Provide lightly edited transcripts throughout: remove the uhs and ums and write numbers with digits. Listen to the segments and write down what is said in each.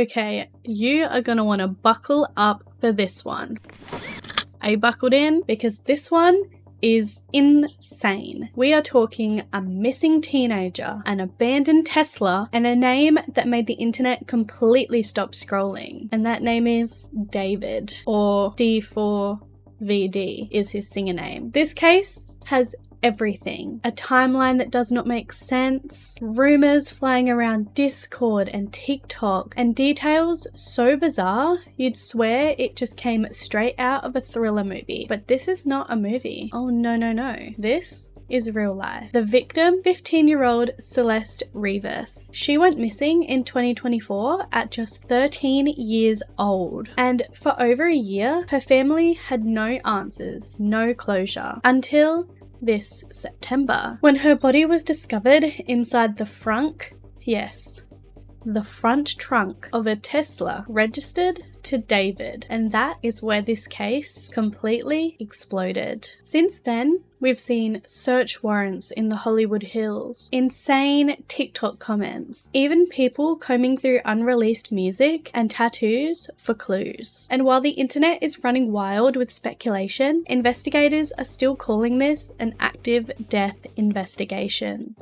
Okay, you are gonna want to buckle up for this one. Are you buckled in? Because this one is insane. We are talking a missing teenager, an abandoned Tesla, and a name that made the internet completely stop scrolling. And that name is David, or D4VD is his singer name. This case has everything. A timeline that does not make sense, rumors flying around Discord and TikTok, and details so bizarre you'd swear it just came straight out of a thriller movie. But this is not a movie. Oh no. This is real life. The victim, 15-year-old Celeste Rivas. She went missing in 2024 at just 13 years old. And for over a year, her family had no answers, no closure, until this September, when her body was discovered inside the front trunk of a Tesla registered to David. And that is where this case completely exploded. Since then, we've seen search warrants in the Hollywood Hills, insane TikTok comments, even people combing through unreleased music and tattoos for clues. And while the internet is running wild with speculation, investigators are still calling this an active death investigation.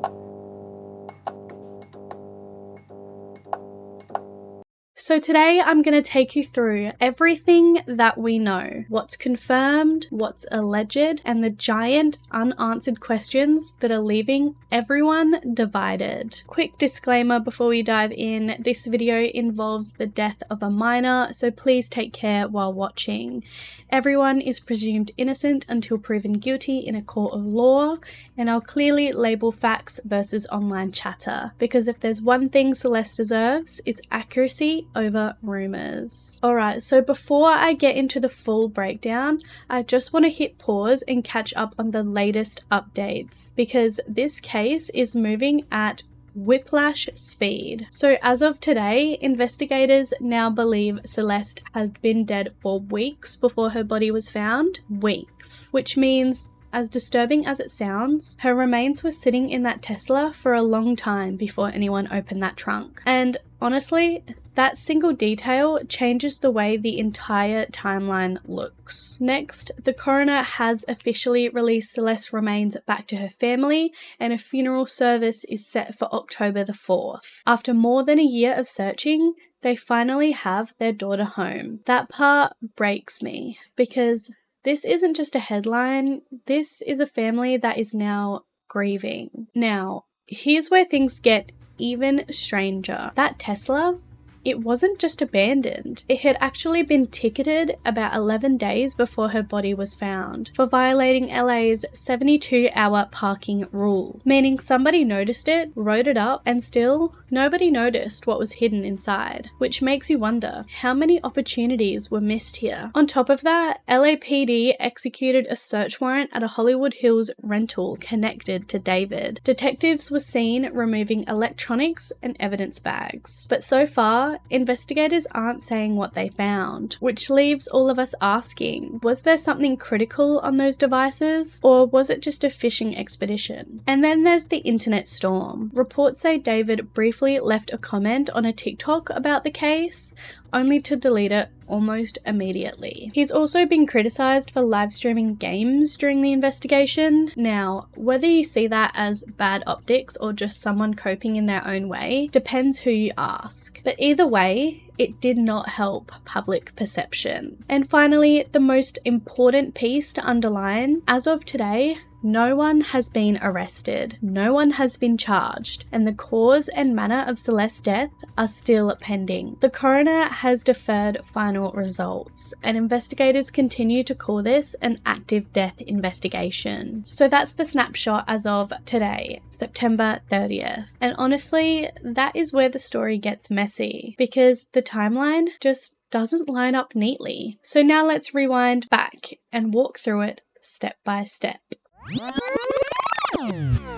So today I'm going to take you through everything that we know, what's confirmed, what's alleged, and the giant unanswered questions that are leaving everyone divided. Quick disclaimer before we dive in, this video involves the death of a minor, so please take care while watching. Everyone is presumed innocent until proven guilty in a court of law, and I'll clearly label facts versus online chatter, because if there's one thing Celeste deserves, it's accuracy over rumors. Alright, so before I get into the full breakdown, I just want to hit pause and catch up on the latest updates, because this case is moving at whiplash speed. So as of today, investigators now believe Celeste has been dead for weeks before her body was found. Weeks. Which means, as disturbing as it sounds, her remains were sitting in that Tesla for a long time before anyone opened that trunk. And honestly, that single detail changes the way the entire timeline looks. Next, the coroner has officially released Celeste's remains back to her family, and a funeral service is set for October the 4th. After more than a year of searching, they finally have their daughter home. That part breaks me, because this isn't just a headline, this is a family that is now grieving. Now, here's where things get even stranger. That Tesla, it wasn't just abandoned. It had actually been ticketed about 11 days before her body was found for violating LA's 72-hour parking rule, meaning somebody noticed it, wrote it up, and still nobody noticed what was hidden inside, which makes you wonder how many opportunities were missed here. On top of that, LAPD executed a search warrant at a Hollywood Hills rental connected to David. Detectives were seen removing electronics and evidence bags, but so far, investigators aren't saying what they found, which leaves all of us asking, was there something critical on those devices, or was it just a fishing expedition? And then there's the internet storm. Reports say David briefly left a comment on a TikTok about the case, only to delete it almost immediately. He's also been criticized for live streaming games during the investigation. Now, whether you see that as bad optics or just someone coping in their own way depends who you ask. But either way, it did not help public perception. And finally, the most important piece to underline, as of today, no one has been arrested, no one has been charged, and the cause and manner of Celeste's death are still pending. The coroner has deferred final results, and investigators continue to call this an active death investigation. So that's the snapshot as of today, September 30th. And honestly, that is where the story gets messy, because the timeline just doesn't line up neatly. So now let's rewind back and walk through it step by step.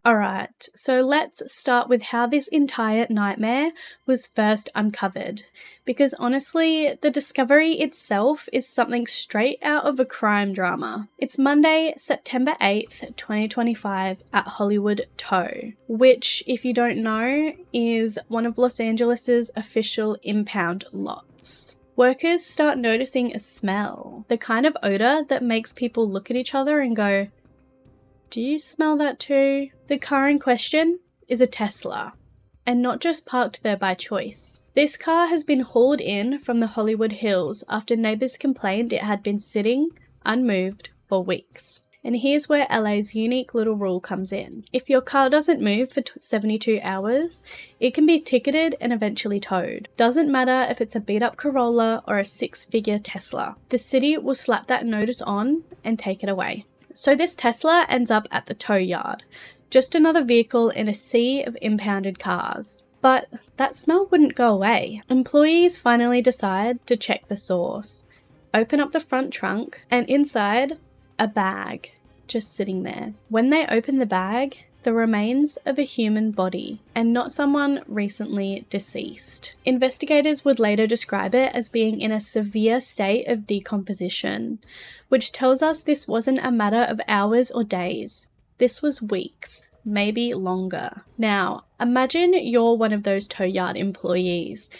Alright, so let's start with how this entire nightmare was first uncovered, because honestly, the discovery itself is something straight out of a crime drama. It's Monday, September 8th, 2025 at Hollywood Tow, which, if you don't know, is one of Los Angeles's official impound lots. Workers start noticing a smell, the kind of odor that makes people look at each other and go, "Do you smell that too?" The car in question is a Tesla, and not just parked there by choice. This car has been hauled in from the Hollywood Hills after neighbours complained it had been sitting unmoved for weeks. And here's where LA's unique little rule comes in. If your car doesn't move for 72 hours, it can be ticketed and eventually towed. Doesn't matter if it's a beat-up Corolla or a six-figure Tesla. The city will slap that notice on and take it away. So this Tesla ends up at the tow yard. Just another vehicle in a sea of impounded cars. But that smell wouldn't go away. Employees finally decide to check the source. Open up the front trunk, and inside, a bag just sitting there. When they open the bag, the remains of a human body, and not someone recently deceased. Investigators would later describe it as being in a severe state of decomposition, which tells us this wasn't a matter of hours or days. This was weeks, maybe longer. Now, imagine you're one of those tow yard employees.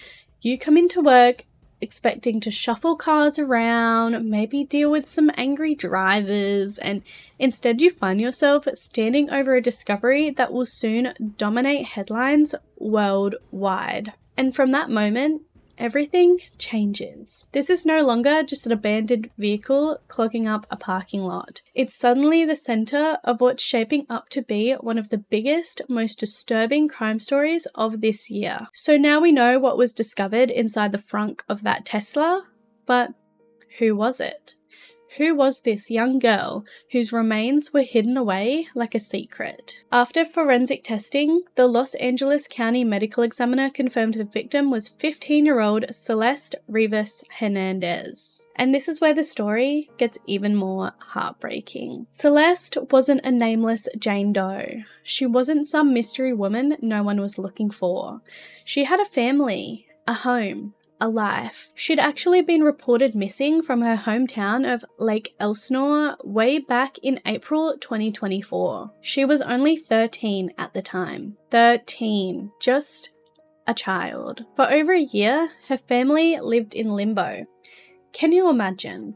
You come into work expecting to shuffle cars around, maybe deal with some angry drivers, and instead you find yourself standing over a discovery that will soon dominate headlines worldwide. And from that moment, everything changes. This is no longer just an abandoned vehicle clogging up a parking lot. It's suddenly the center of what's shaping up to be one of the biggest, most disturbing crime stories of this year. So now we know what was discovered inside the frunk of that Tesla, but who was it? Who was this young girl whose remains were hidden away like a secret? After forensic testing, the Los Angeles County Medical Examiner confirmed the victim was 15-year-old Celeste Rivas Hernandez. And this is where the story gets even more heartbreaking. Celeste wasn't a nameless Jane Doe. She wasn't some mystery woman no one was looking for. She had a family, a home, a life. She'd actually been reported missing from her hometown of Lake Elsinore way back in April 2024. She was only 13 at the time. 13. Just a child. For over a year, her family lived in limbo. Can you imagine?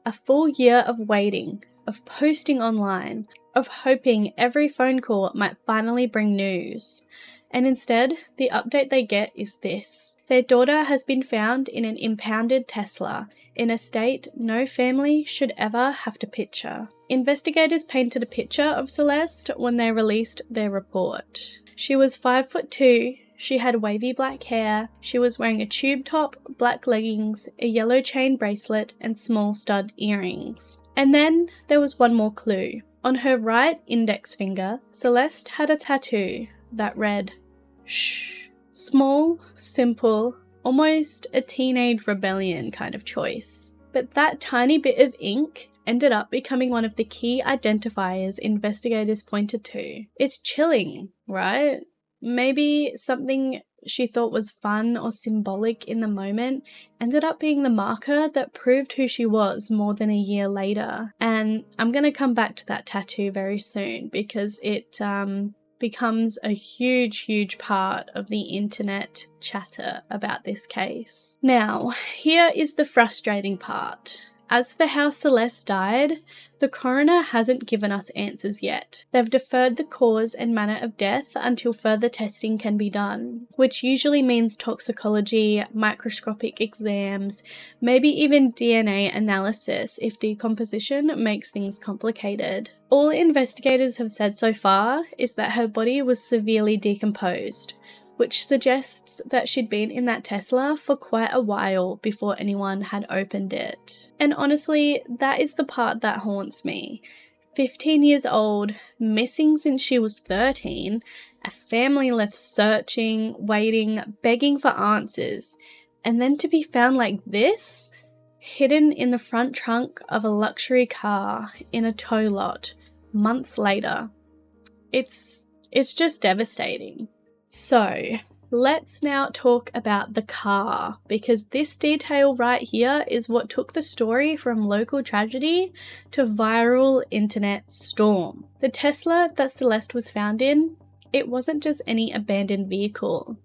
A full year of waiting, of posting online, of hoping every phone call might finally bring news. And instead, the update they get is this. Their daughter has been found in an impounded Tesla, in a state no family should ever have to picture. Investigators painted a picture of Celeste when they released their report. She was 5'2", she had wavy black hair, she was wearing a tube top, black leggings, a yellow chain bracelet, and small stud earrings. And then there was one more clue. On her right index finger, Celeste had a tattoo that read, "Shh." Small, simple, almost a teenage rebellion kind of choice. But that tiny bit of ink ended up becoming one of the key identifiers investigators pointed to. It's chilling, right? Maybe something she thought was fun or symbolic in the moment ended up being the marker that proved who she was more than a year later. And I'm going to come back to that tattoo very soon because it becomes a huge part of the internet chatter about this case. Now, here is the frustrating part. As for how Celeste died, the coroner hasn't given us answers yet. They've deferred the cause and manner of death until further testing can be done, which usually means toxicology, microscopic exams, maybe even DNA analysis if decomposition makes things complicated. All investigators have said so far is that her body was severely decomposed, which suggests that she'd been in that Tesla for quite a while before anyone had opened it. And honestly, that is the part that haunts me. 15 years old, missing since she was 13, a family left searching, waiting, begging for answers, and then to be found like this, hidden in the front trunk of a luxury car in a tow lot, months later. It's It's just devastating. So, let's now talk about the car, because this detail right here is what took the story from local tragedy to viral internet storm. The Tesla that Celeste was found in, it wasn't just any abandoned vehicle.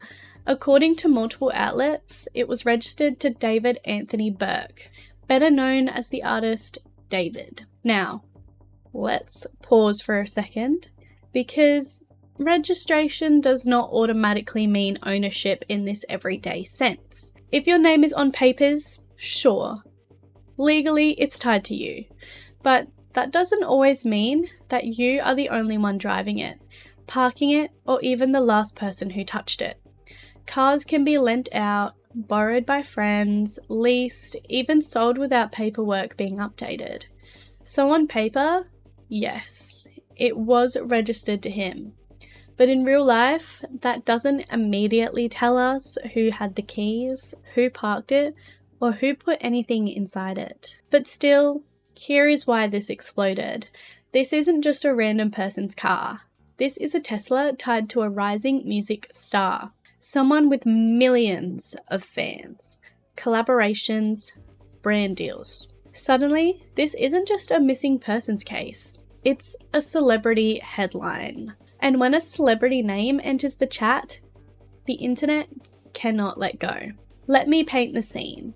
According to multiple outlets, it was registered to David Anthony Burke, better known as the artist David. Now, let's pause for a second, because registration does not automatically mean ownership in this everyday sense. If your name is on papers, sure, legally it's tied to you, but that doesn't always mean that you are the only one driving it, parking it, or even the last person who touched it. Cars can be lent out, borrowed by friends, leased, even sold without paperwork being updated. So on paper, yes, it was registered to him. But in real life, that doesn't immediately tell us who had the keys, who parked it, or who put anything inside it. But still, here is why this exploded. This isn't just a random person's car. This is a Tesla tied to a rising music star. Someone with millions of fans, collaborations, brand deals. Suddenly, this isn't just a missing persons case. It's a celebrity headline. And when a celebrity name enters the chat, the internet cannot let go. Let me paint the scene.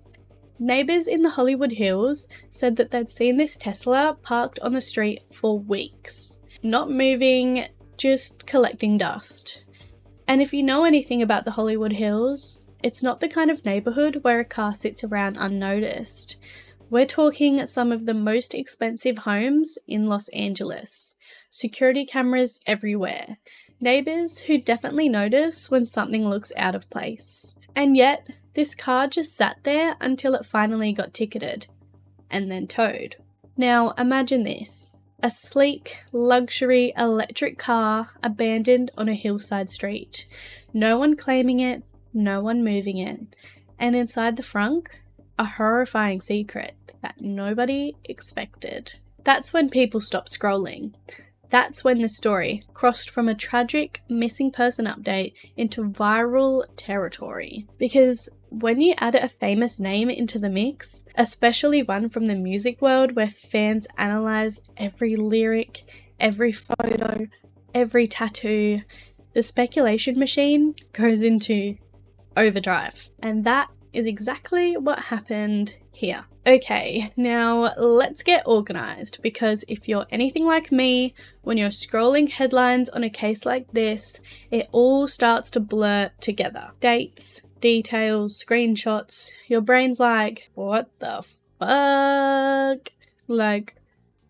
Neighbours in the Hollywood Hills said that they'd seen this Tesla parked on the street for weeks. Not moving, just collecting dust. And if you know anything about the Hollywood Hills, it's not the kind of neighbourhood where a car sits around unnoticed. We're talking some of the most expensive homes in Los Angeles. Security cameras everywhere. Neighbours who definitely notice when something looks out of place. And yet, this car just sat there until it finally got ticketed. And then towed. Now, imagine this. A sleek, luxury electric car abandoned on a hillside street. No one claiming it, no one moving it. And inside the frunk, a horrifying secret that nobody expected. That's when people stop scrolling. That's when the story crossed from a tragic missing person update into viral territory. Because when you add a famous name into the mix, especially one from the music world where fans analyze every lyric, every photo, every tattoo, the speculation machine goes into overdrive. And that is exactly what happened here. Okay, now let's get organized, because if you're anything like me, when you're scrolling headlines on a case like this, it all starts to blur together. Dates, details, screenshots, your brain's like, what the fuck? Like,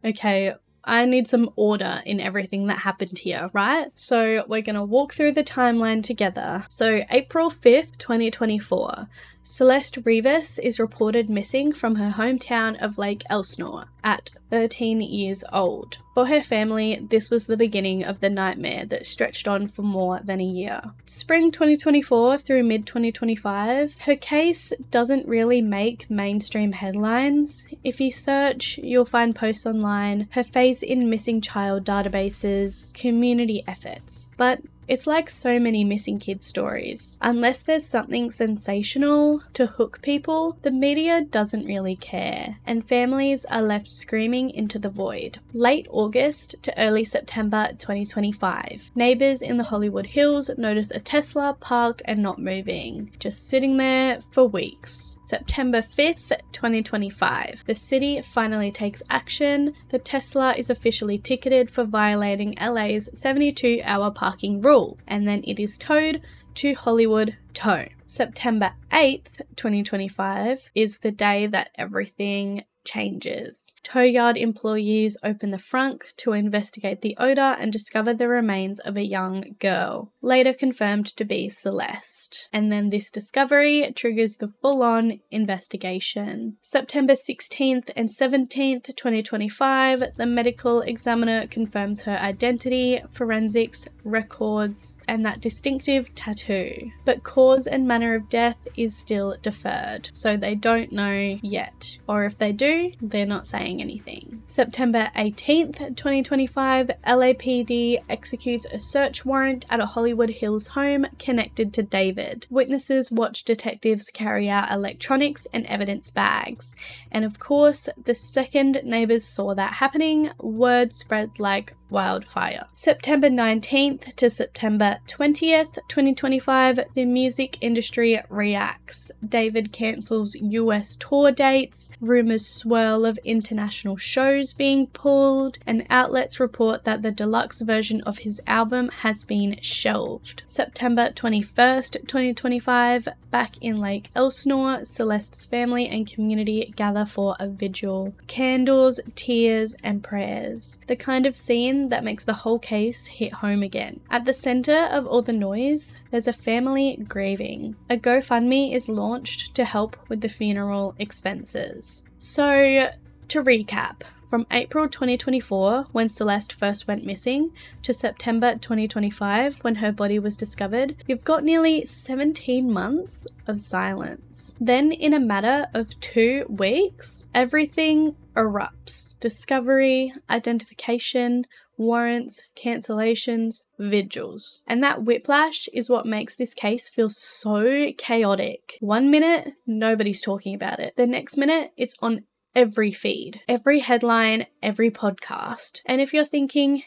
okay, I need some order in everything that happened here, right? So we're gonna walk through the timeline together. So April 5th, 2024, Celeste Rivas is reported missing from her hometown of Lake Elsinore at 13 years old. For her family, this was the beginning of the nightmare that stretched on for more than a year. Spring 2024 through mid-2025, her case doesn't really make mainstream headlines. If you search, you'll find posts online, her face in missing child databases, community efforts. But it's like so many missing kids stories. Unless there's something sensational to hook people, the media doesn't really care, and families are left screaming into the void. Late August to early September 2025, neighbours in the Hollywood Hills notice a Tesla parked and not moving, just sitting there for weeks. September 5th, 2025, the city finally takes action. The Tesla is officially ticketed for violating LA's 72-hour parking rule, and then it is towed to Hollywood Tow. September 8th, 2025 is the day that everything changes. Tow yard employees open the frunk to investigate the odour and discover the remains of a young girl, later confirmed to be Celeste. And then this discovery triggers the full-on investigation. September 16th and 17th, 2025, the medical examiner confirms her identity, forensics, records, and that distinctive tattoo. But cause and manner of death is still deferred, so they don't know yet. Or if they do, so they're not saying anything. September 18th, 2025, LAPD executes a search warrant at a Hollywood Hills home connected to David. Witnesses watch detectives carry out electronics and evidence bags. And of course, the second neighbors saw that happening, word spread like wildfire. September 19th to September 20th, 2025, the music industry reacts. David cancels US tour dates, rumors swirl of international shows being pulled, and outlets report that the deluxe version of his album has been shelved. September 21st, 2025, back in Lake Elsinore, Celeste's family and community gather for a vigil. Candles, tears, and prayers. The kind of scene that makes the whole case hit home again. At the center of all the noise, there's a family grieving. A GoFundMe is launched to help with the funeral expenses. So, to recap, from April 2024, when Celeste first went missing, to September 2025, when her body was discovered, you've got nearly 17 months of silence. Then, in a matter of 2 weeks, everything erupts. Discovery, identification, warrants, cancellations, vigils. And that whiplash is what makes this case feel so chaotic. 1 minute, nobody's talking about it. The next minute, it's on every feed, every headline, every podcast. And if you're thinking,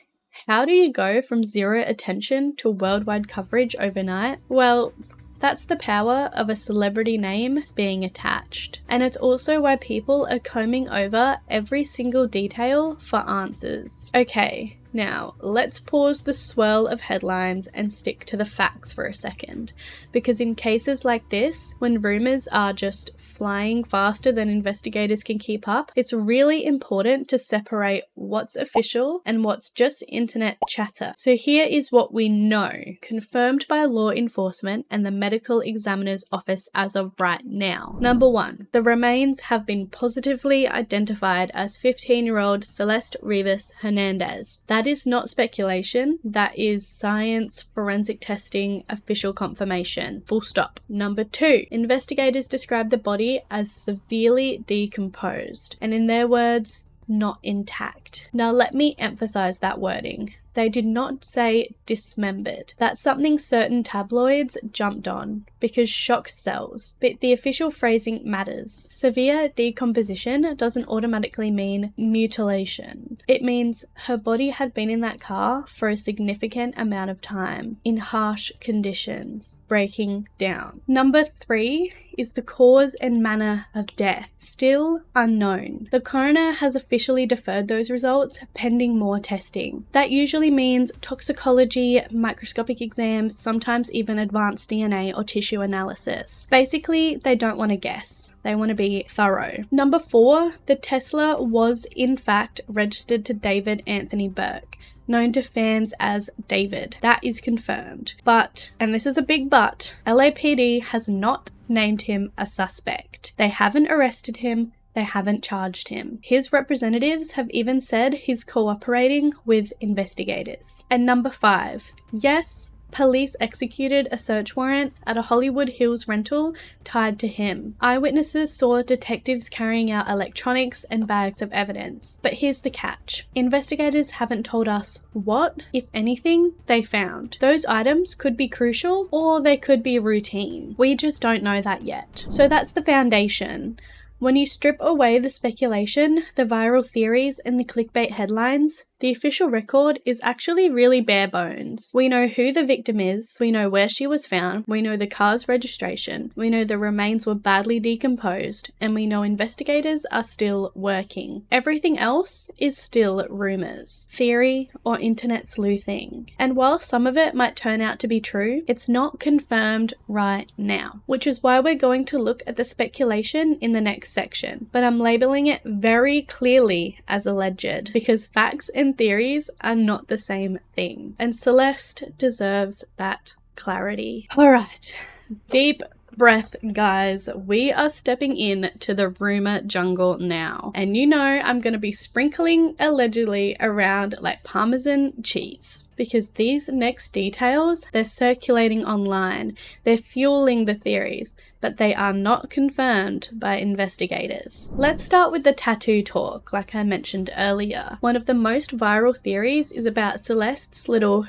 how do you go from zero attention to worldwide coverage overnight? Well, that's the power of a celebrity name being attached. And it's also why people are combing over every single detail for answers. Okay, now let's pause the swirl of headlines and stick to the facts for a second. Because in cases like this, when rumors are just flying faster than investigators can keep up, it's really important to separate what's official and what's just internet chatter. So here is what we know, confirmed by law enforcement and the medical examiner's office as of right now. Number 1, the remains have been positively identified as 15-year-old Celeste Rivas Hernandez. That is not speculation, that is science, forensic testing, official confirmation. Full stop. Number 2, investigators describe the body as severely decomposed, and in their words, not intact. Now let me emphasize that wording. They did not say dismembered. That's something certain tabloids jumped on because shock sells, but the official phrasing matters. Severe decomposition doesn't automatically mean mutilation. It means her body had been in that car for a significant amount of time, in harsh conditions, breaking down. Number 3 is the cause and manner of death, still unknown. The coroner has officially deferred those results pending more testing. That usually means toxicology, microscopic exams, sometimes even advanced DNA or tissue analysis. Basically, they don't want to guess. They want to be thorough. Number 4, the Tesla was in fact registered to David Anthony Burke, known to fans as David. That is confirmed. But, and this is a big but, LAPD has not named him a suspect. They haven't arrested him. They haven't charged him. His representatives have even said he's cooperating with investigators. And number 5, yes, police executed a search warrant at a Hollywood Hills rental tied to him. Eyewitnesses saw detectives carrying out electronics and bags of evidence. But here's the catch. Investigators haven't told us what, if anything, they found. Those items could be crucial or they could be routine. We just don't know that yet. So that's the foundation. When you strip away the speculation, the viral theories, and the clickbait headlines, the official record is actually really bare bones. We know who the victim is, we know where she was found, we know the car's registration, we know the remains were badly decomposed, and we know investigators are still working. Everything else is still rumors, theory, or internet sleuthing. And while some of it might turn out to be true, it's not confirmed right now, which is why we're going to look at the speculation in the next section. But I'm labeling it very clearly as alleged, because facts and theories are not the same thing, and Celeste deserves that clarity. Alright, deep breath, guys. We are stepping in to the rumor jungle now. And you know I'm going to be sprinkling allegedly around like Parmesan cheese. Because these next details, they're circulating online. They're fueling the theories, but they are not confirmed by investigators. Let's start with the tattoo talk, like I mentioned earlier. One of the most viral theories is about Celeste's little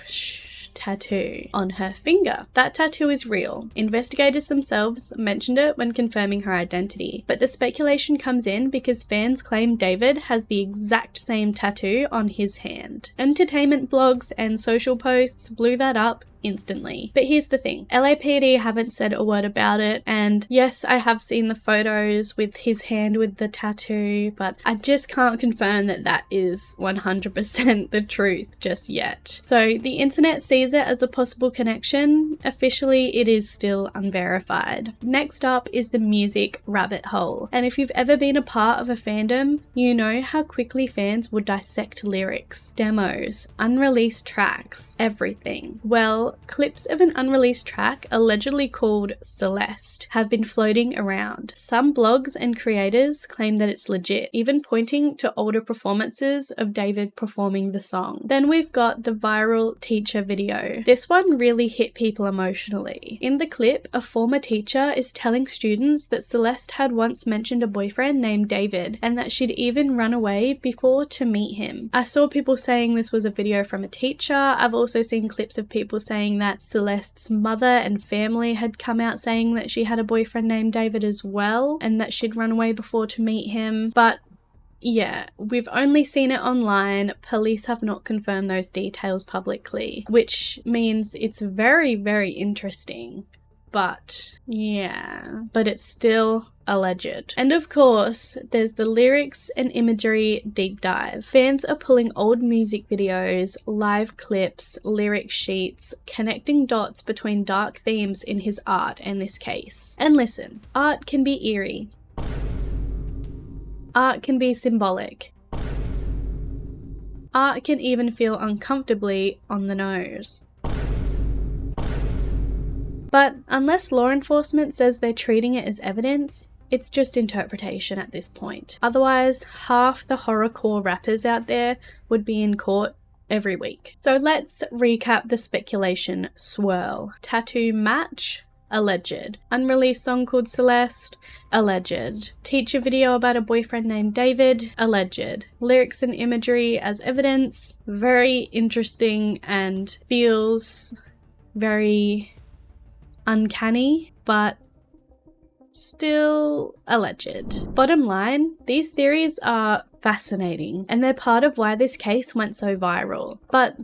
tattoo on her finger. That tattoo is real. Investigators themselves mentioned it when confirming her identity, but the speculation comes in because fans claim David has the exact same tattoo on his hand. Entertainment blogs and social posts blew that up instantly. But here's the thing, LAPD haven't said a word about it, and yes, I have seen the photos with his hand with the tattoo, but I just can't confirm that that is 100% the truth just yet. So the internet sees it as a possible connection. Officially, it is still unverified. Next up is the music rabbit hole, and if you've ever been a part of a fandom, you know how quickly fans would dissect lyrics, demos, unreleased tracks, everything. Well, clips of an unreleased track, allegedly called Celeste, have been floating around. Some blogs and creators claim that it's legit, even pointing to older performances of David performing the song. Then we've got the viral teacher video. This one really hit people emotionally. In the clip, a former teacher is telling students that Celeste had once mentioned a boyfriend named David, and that she'd even run away before to meet him. I saw people saying this was a video from a teacher. I've also seen clips of people saying that Celeste's mother and family had come out saying that she had a boyfriend named David as well, and that she'd run away before to meet him. But yeah, we've only seen it online. Police have not confirmed those details publicly, which means it's very, very interesting. But yeah, but it's still alleged. And of course, there's the lyrics and imagery deep dive. Fans are pulling old music videos, live clips, lyric sheets, connecting dots between dark themes in his art in this case. And listen, art can be eerie. Art can be symbolic. Art can even feel uncomfortably on the nose. But unless law enforcement says they're treating it as evidence, it's just interpretation at this point. Otherwise, half the horrorcore rappers out there would be in court every week. So let's recap the speculation swirl. Tattoo match? Alleged. Unreleased song called Celeste? Alleged. Teacher video about a boyfriend named David? Alleged. Lyrics and imagery as evidence? Very interesting and feels very uncanny, but still alleged. Bottom line, these theories are fascinating, and they're part of why this case went so viral, but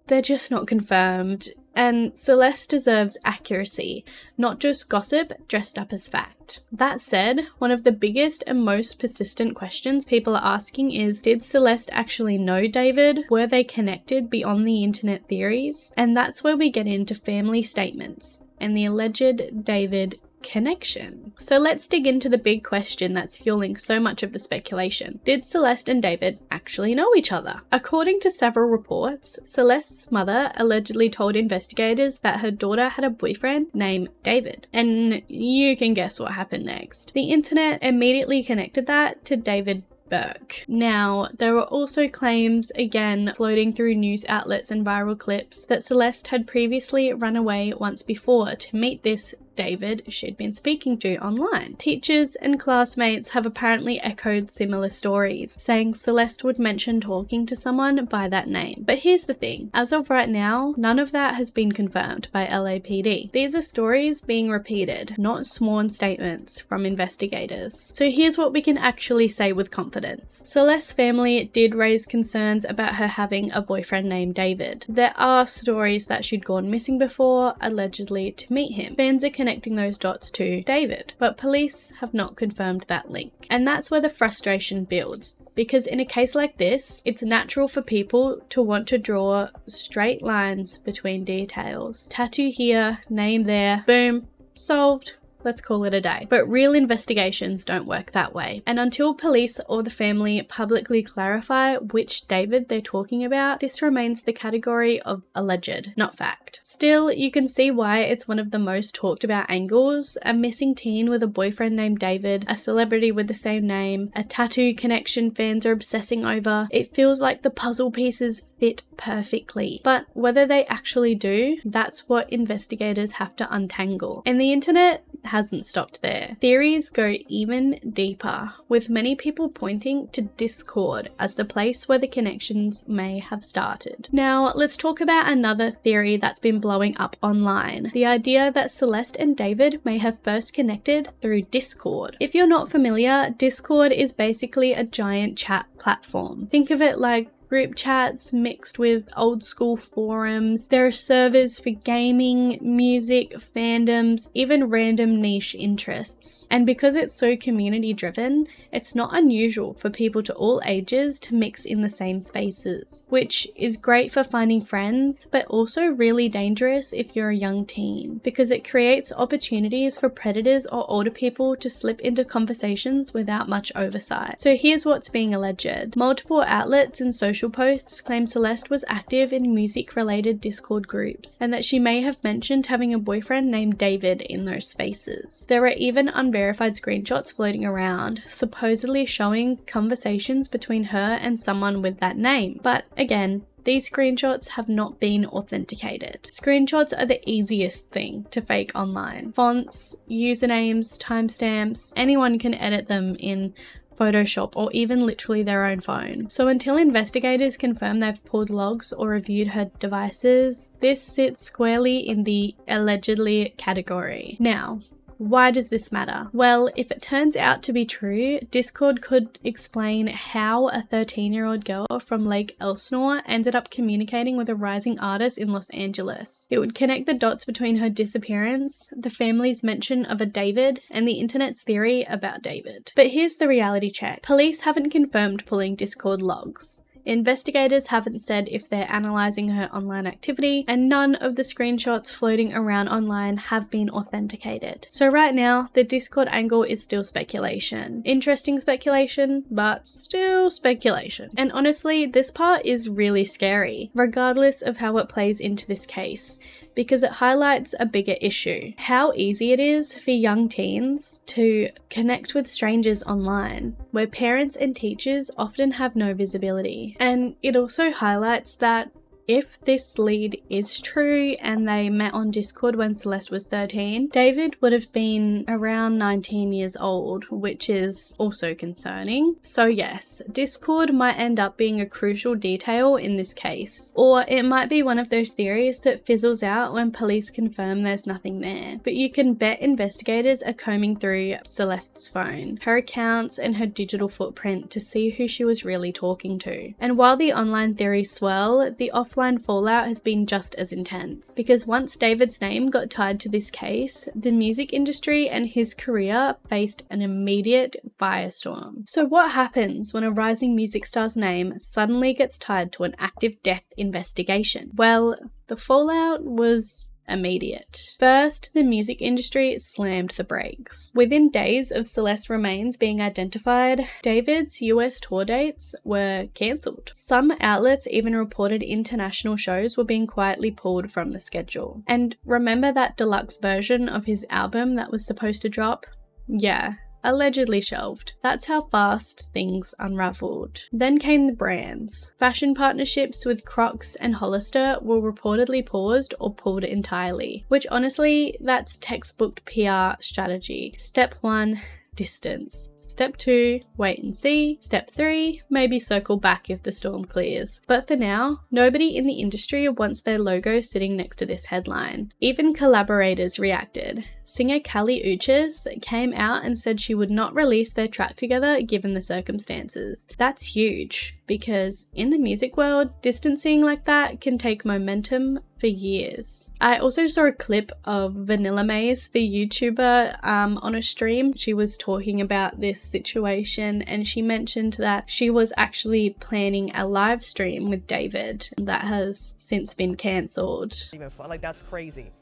they're just not confirmed, and Celeste deserves accuracy, not just gossip dressed up as fact. That said, one of the biggest and most persistent questions people are asking is, did Celeste actually know David? Were they connected beyond the internet theories? And that's where we get into family statements and the alleged David connection. So let's dig into the big question that's fueling so much of the speculation. Did Celeste and David actually know each other? According to several reports, Celeste's mother allegedly told investigators that her daughter had a boyfriend named David. And you can guess what happened next. The internet immediately connected that to David Burke. Now, there were also claims, again floating through news outlets and viral clips, that Celeste had previously run away once before to meet this David she'd been speaking to online. Teachers and classmates have apparently echoed similar stories, saying Celeste would mention talking to someone by that name. But here's the thing, as of right now, none of that has been confirmed by LAPD. These are stories being repeated, not sworn statements from investigators. So here's what we can actually say with confidence. Celeste's family did raise concerns about her having a boyfriend named David. There are stories that she'd gone missing before, allegedly to meet him. Fans are connecting those dots to David, but police have not confirmed that link. And that's where the frustration builds, because in a case like this, it's natural for people to want to draw straight lines between details. Tattoo here, name there, boom, solved. let's call it a day. But real investigations don't work that way. And until police or the family publicly clarify which David they're talking about, this remains the category of alleged, not fact. Still, you can see why it's one of the most talked about angles. A missing teen with a boyfriend named David, a celebrity with the same name, a tattoo connection fans are obsessing over. It feels like the puzzle pieces fit perfectly. But whether they actually do, that's what investigators have to untangle. And the internet hasn't stopped there. Theories go even deeper, with many people pointing to Discord as the place where the connections may have started. Now, let's talk about another theory that's been blowing up online. The idea that Celeste and David may have first connected through Discord. If you're not familiar, Discord is basically a giant chat platform. Think of it like group chats mixed with old school forums. There are servers for gaming, music, fandoms, even random niche interests. And because it's so community driven, it's not unusual for people to all ages to mix in the same spaces, which is great for finding friends, but also really dangerous if you're a young teen, because it creates opportunities for predators or older people to slip into conversations without much oversight. So here's what's being alleged. Multiple outlets and social posts claim Celeste was active in music-related Discord groups, and that she may have mentioned having a boyfriend named David in those spaces. There are even unverified screenshots floating around, supposedly showing conversations between her and someone with that name. But again, these screenshots have not been authenticated. Screenshots are the easiest thing to fake online. Fonts, usernames, timestamps, anyone can edit them in Photoshop or even literally their own phone. So until investigators confirm they've pulled logs or reviewed her devices, this sits squarely in the allegedly category. Now, why does this matter? Well, if it turns out to be true, Discord could explain how a 13-year-old girl from Lake Elsinore ended up communicating with a rising artist in Los Angeles. It would connect the dots between her disappearance, the family's mention of a David, and the internet's theory about David. But here's the reality check. Police haven't confirmed pulling Discord logs. Investigators haven't said if they're analysing her online activity, and none of the screenshots floating around online have been authenticated. So right now, the Discord angle is still speculation. Interesting speculation, but still speculation. And honestly, this part is really scary, regardless of how it plays into this case, because it highlights a bigger issue. How easy it is for young teens to connect with strangers online, where parents and teachers often have no visibility. And it also highlights that if this lead is true and they met on Discord when Celeste was 13, David would have been around 19 years old, which is also concerning. So yes, Discord might end up being a crucial detail in this case, or it might be one of those theories that fizzles out when police confirm there's nothing there. But you can bet investigators are combing through Celeste's phone, her accounts, and her digital footprint to see who she was really talking to. And while the online theories swell, the offline fallout has been just as intense, because once David's name got tied to this case, the music industry and his career faced an immediate firestorm. So what happens when a rising music star's name suddenly gets tied to an active death investigation? Well, the fallout was immediate. First, the music industry slammed the brakes. Within days of Celeste's remains being identified, David's US tour dates were cancelled. Some outlets even reported international shows were being quietly pulled from the schedule. And remember that deluxe version of his album that was supposed to drop? Yeah, allegedly shelved. That's how fast things unraveled. Then came the brands. Fashion partnerships with Crocs and Hollister were reportedly paused or pulled entirely, which honestly, that's textbook PR strategy. Step 1, distance. Step 2, wait and see. Step 3, maybe circle back if the storm clears. But for now, nobody in the industry wants their logo sitting next to this headline. Even collaborators reacted. Singer Kali Uchis came out and said she would not release their track together given the circumstances. That's huge, because in the music world, distancing like that can take momentum for years. I also saw a clip of Vanilla Maze, the YouTuber, on a stream. She was talking about this situation, and she mentioned that she was actually planning a live stream with David that has since been cancelled. Like, that's crazy.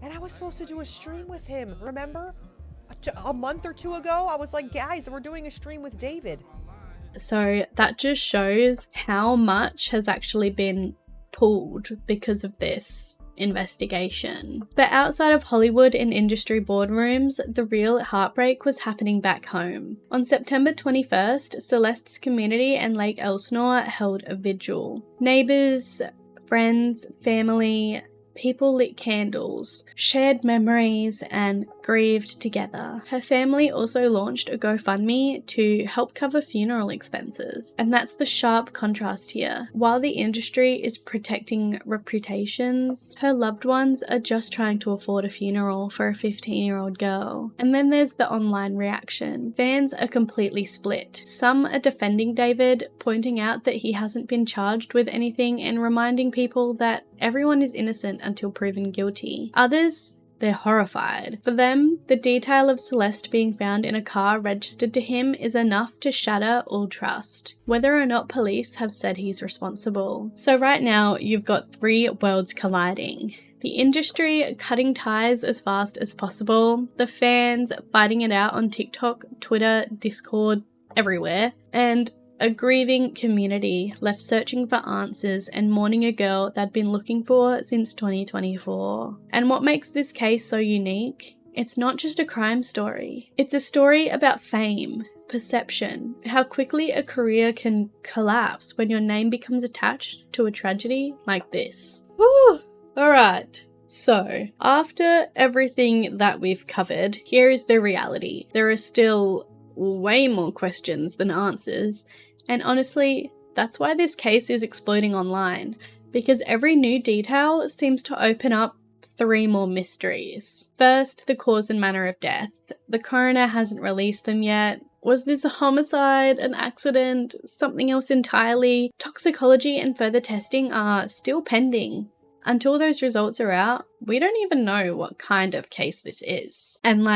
And I was supposed to do a stream with him, remember? A month or two ago, I was like, guys, we're doing a stream with David. So that just shows how much has actually been pulled because of this investigation. But outside of Hollywood and industry boardrooms, the real heartbreak was happening back home. On September 21st, Celeste's community and Lake Elsinore held a vigil. Neighbors, friends, family, people lit candles, shared memories, and grieved together. Her family also launched a GoFundMe to help cover funeral expenses. And that's the sharp contrast here. While the industry is protecting reputations, her loved ones are just trying to afford a funeral for a 15-year-old girl. And then there's the online reaction. Fans are completely split. Some are defending David, pointing out that he hasn't been charged with anything and reminding people that everyone is innocent until proven guilty. Others, they're horrified. For them, the detail of Celeste being found in a car registered to him is enough to shatter all trust, whether or not police have said he's responsible. So right now, you've got three worlds colliding. The industry cutting ties as fast as possible, the fans fighting it out on TikTok, Twitter, Discord, everywhere, and a grieving community left searching for answers and mourning a girl they'd been looking for since 2024. And what makes this case so unique? It's not just a crime story. It's a story about fame, perception, how quickly a career can collapse when your name becomes attached to a tragedy like this. Whew. Alright. So, after everything that we've covered, here is the reality. There are still way more questions than answers, and honestly, that's why this case is exploding online, because every new detail seems to open up three more mysteries. First, the cause and manner of death. The coroner hasn't released them yet. Was this a homicide, an accident, something else entirely? Toxicology and further testing are still pending. Until those results are out, we don't even know what kind of case this is. And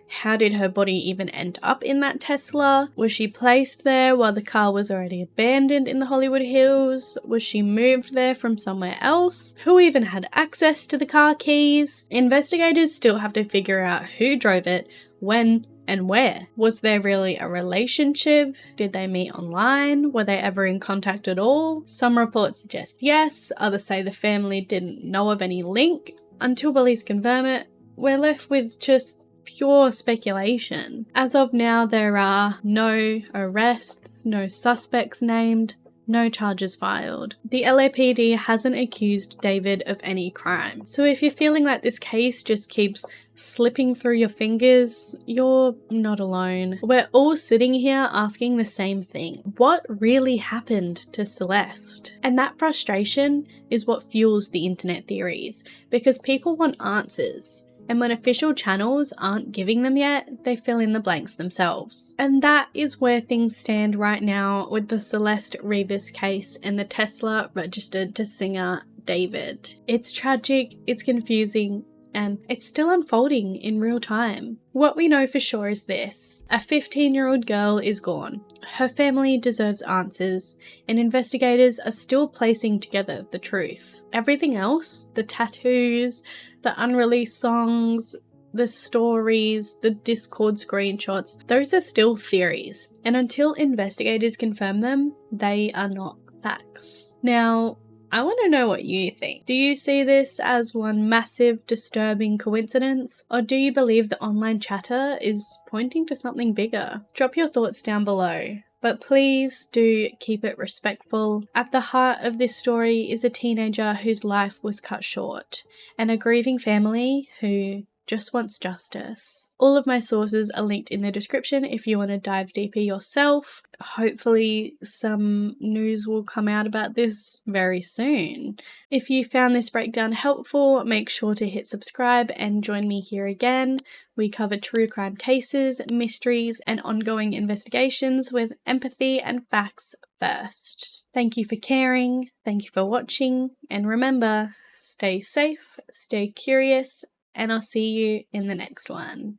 how did her body even end up in that Tesla? Was she placed there while the car was already abandoned in the Hollywood Hills? Was she moved there from somewhere else? Who even had access to the car keys? Investigators still have to figure out who drove it, when, and where. Was there really a relationship? Did they meet online? Were they ever in contact at all? Some reports suggest yes, others say the family didn't know of any link. Until police confirm it, we're left with just pure speculation. As of now, there are no arrests, no suspects named, no charges filed. The LAPD hasn't accused David of any crime. So if you're feeling like this case just keeps slipping through your fingers, you're not alone. We're all sitting here asking the same thing. What really happened to Celeste? And that frustration is what fuels the internet theories, because people want answers. And when official channels aren't giving them yet, they fill in the blanks themselves. And that is where things stand right now with the Celeste Rebus case and the Tesla registered to singer David. It's tragic, it's confusing, and it's still unfolding in real time. What we know for sure is this: a 15-year-old girl is gone. Her family deserves answers, and investigators are still placing together the truth. Everything else, the tattoos, the unreleased songs, the stories, the Discord screenshots, those are still theories. And until investigators confirm them, they are not facts. Now, I want to know what you think. Do you see this as one massive, disturbing coincidence? Or do you believe the online chatter is pointing to something bigger? Drop your thoughts down below. But please do keep it respectful. At the heart of this story is a teenager whose life was cut short, and a grieving family who just wants justice. All of my sources are linked in the description if you want to dive deeper yourself. Hopefully some news will come out about this very soon. If you found this breakdown helpful, make sure to hit subscribe and join me here again. We cover true crime cases, mysteries, and ongoing investigations with empathy and facts first. Thank you for caring, thank you for watching, and remember, stay safe, stay curious, and I'll see you in the next one.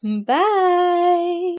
Bye!